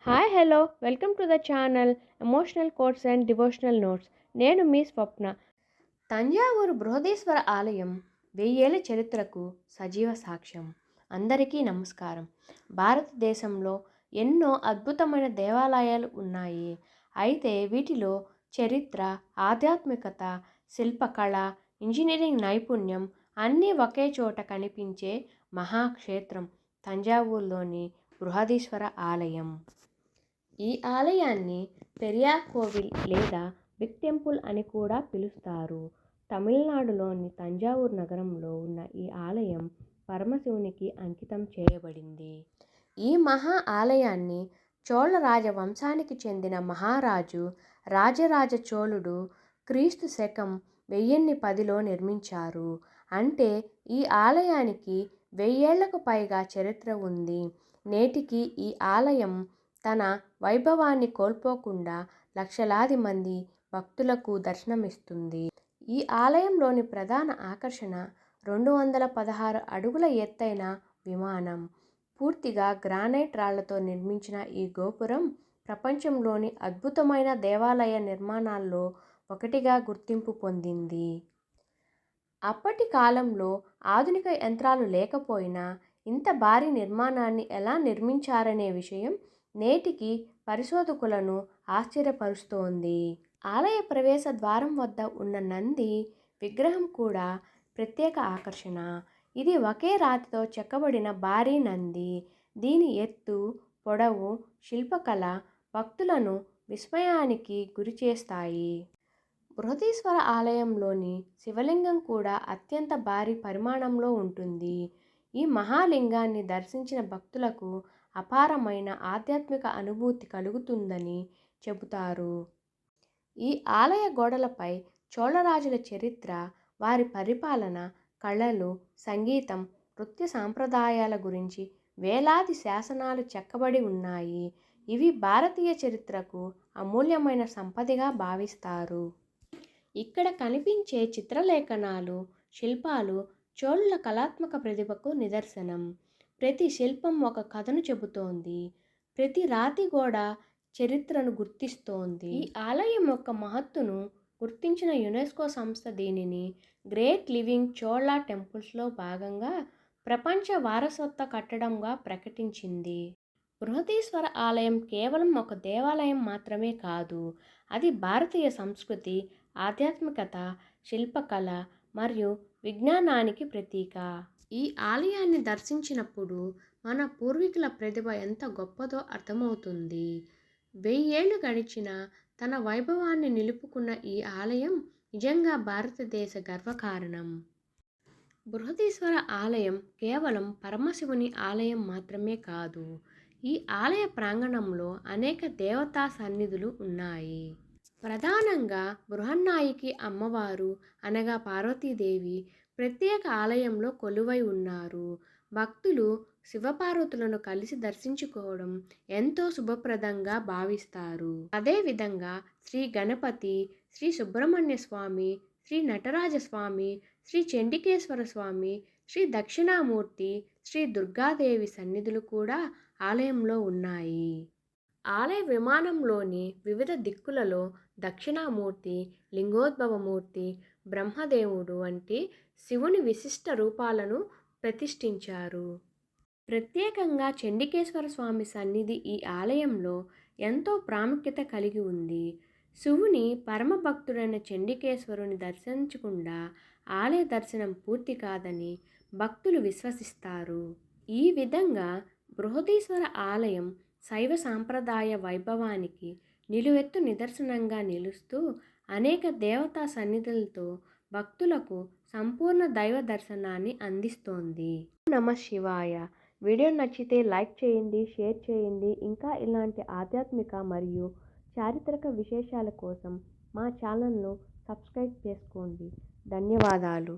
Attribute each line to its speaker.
Speaker 1: Hi hello welcome to the channel emotional quotes and devotional notes. నేను మీ స్వప్న. తంజావూరు బృహదీశ్వర ఆలయం 1000 ఏళ్ల చరిత్రకు సజీవ సాక్ష్యం. అందరికీ నమస్కారం. భారతదేశంలో ఎన్నో అద్భుతమైన దేవాలయాలు ఉన్నాయి. అయితే వీటిలో చరిత్ర, ఆధ్యాత్మికత, శిల్పకళ, ఇంజనీరింగ్ నైపుణ్యం అన్నీ ఒకే చోట కనిపించే మహాక్షేత్రం తంజావూరులోని బృహదీశ్వర ఆలయం. ఈ ఆలయాన్ని పెరియార్ కోవిల్ లేదా బిగ్ టెంపుల్ అని కూడా పిలుస్తారు. తమిళనాడులోని తంజావూరు నగరంలో ఉన్న ఈ ఆలయం పరమశివునికి అంకితం చేయబడింది. ఈ మహా ఆలయాన్ని చోళ రాజవంశానికి చెందిన మహారాజు రాజరాజ చోళుడు క్రీస్తు శకం 1010లో నిర్మించారు. అంటే ఈ ఆలయానికి 1000 ఏళ్లకు పైగా చరిత్ర ఉంది. నేటికి ఈ ఆలయం తన వైభవాన్ని కోల్పోకుండా లక్షలాది మంది భక్తులకు దర్శనమిస్తుంది. ఈ ఆలయంలోని ప్రధాన ఆకర్షణ 216 అడుగుల ఎత్తైన విమానం. పూర్తిగా గ్రానైట్ రాళ్లతో నిర్మించిన ఈ గోపురం ప్రపంచంలోని అద్భుతమైన దేవాలయ నిర్మాణాల్లో ఒకటిగా గుర్తింపు పొందింది. అప్పటి కాలంలో ఆధునిక యంత్రాలు లేకపోయినా ఇంత భారీ నిర్మాణాన్ని ఎలా నిర్మించారనే విషయం నేటికి పరిశోధకులను ఆశ్చర్యపరుస్తోంది. ఆలయ ప్రవేశ ద్వారం వద్ద ఉన్న నంది విగ్రహం కూడా ప్రత్యేక ఆకర్షణ. ఇది ఒకే రాతితో చెక్కబడిన భారీ నంది. దీని ఎత్తు, పొడవు, శిల్పకళ భక్తులను విస్మయానికి గురిచేస్తాయి. బృహదీశ్వర ఆలయంలోని శివలింగం కూడా అత్యంత భారీ పరిమాణంలో ఉంటుంది. ఈ మహాలింగాన్ని దర్శించిన భక్తులకు అపారమైన ఆధ్యాత్మిక అనుభూతి కలుగుతుందని చెబుతారు. ఈ ఆలయ గోడలపై చోళరాజుల చరిత్ర, వారి పరిపాలన, కళలు, సంగీతం, నృత్య సాంప్రదాయాల గురించి వేలాది శాసనాలు చెక్కబడి ఉన్నాయి. ఇవి భారతీయ చరిత్రకు అమూల్యమైన సంపదగా భావిస్తారు. ఇక్కడ కనిపించే చిత్రలేఖనాలు, శిల్పాలు చోళుల కళాత్మక ప్రతిభకు నిదర్శనం. ప్రతి శిల్పం ఒక కథను చెబుతోంది. ప్రతి రాతి గోడ చరిత్రను గుర్తిస్తోంది. ఈ ఆలయం యొక్క మహత్తును గుర్తించిన యునెస్కో సంస్థ దీనిని గ్రేట్ లివింగ్ చోళ టెంపుల్స్లో భాగంగా ప్రపంచ వారసత్వ కట్టడంగా ప్రకటించింది. బృహదీశ్వర ఆలయం కేవలం ఒక దేవాలయం మాత్రమే కాదు, అది భారతీయ సంస్కృతి, ఆధ్యాత్మికత, శిల్పకళ మరియు విజ్ఞానానికి ప్రతీక. ఈ ఆలయాన్ని దర్శించినప్పుడు మన పూర్వీకుల ప్రతిభ ఎంత గొప్పదో అర్థమవుతుంది. 1000 ఏళ్లు గడిచినా తన వైభవాన్ని నిలుపుకున్న ఈ ఆలయం నిజంగా భారతదేశ గర్వకారణం. బృహదీశ్వర ఆలయం కేవలం పరమశివుని ఆలయం మాత్రమే కాదు, ఈ ఆలయ ప్రాంగణంలో అనేక దేవతా సన్నిధులు ఉన్నాయి. ప్రధానంగా బృహన్నాయికి అమ్మవారు అనగా పార్వతీదేవి ప్రత్యేక ఆలయంలో కొలువై ఉన్నారు. భక్తులు శివపార్వతులను కలిసి దర్శించుకోవడం ఎంతో శుభప్రదంగా భావిస్తారు. అదేవిధంగా శ్రీ గణపతి, శ్రీ సుబ్రహ్మణ్య స్వామి, శ్రీ నటరాజస్వామి, శ్రీ చండికేశ్వర స్వామి, శ్రీ దక్షిణామూర్తి, శ్రీ దుర్గాదేవి సన్నిధులు కూడా ఆలయంలో ఉన్నాయి. ఆలయ విమానంలోని వివిధ దిక్కులలో దక్షిణామూర్తి, లింగోద్భవమూర్తి, బ్రహ్మదేవుడు వంటి శివుని విశిష్ట రూపాలను ప్రతిష్ఠించారు. ప్రత్యేకంగా చండికేశ్వర స్వామి సన్నిధి ఈ ఆలయంలో ఎంతో ప్రాముఖ్యత కలిగి ఉంది. శివుని పరమభక్తుడైన చండికేశ్వరుని దర్శించకుండా ఆలయ దర్శనం పూర్తి కాదని భక్తులు విశ్వసిస్తారు. ఈ విధంగా బృహదీశ్వర ఆలయం శైవ సాంప్రదాయ వైభవానికి నిలువెత్తు నిదర్శనంగా నిలుస్తూ అనేక దేవతా సన్నిధులతో భక్తులకు సంపూర్ణ దైవ దర్శనాన్ని అందిస్తోంది. నమః శివాయ. వీడియో నచ్చితే లైక్ చేయండి, షేర్ చేయండి. ఇంకా ఇలాంటి ఆధ్యాత్మిక మరియు చారిత్రక విశేషాల కోసం మా ఛానల్ను సబ్స్క్రైబ్ చేసుకోండి. ధన్యవాదాలు.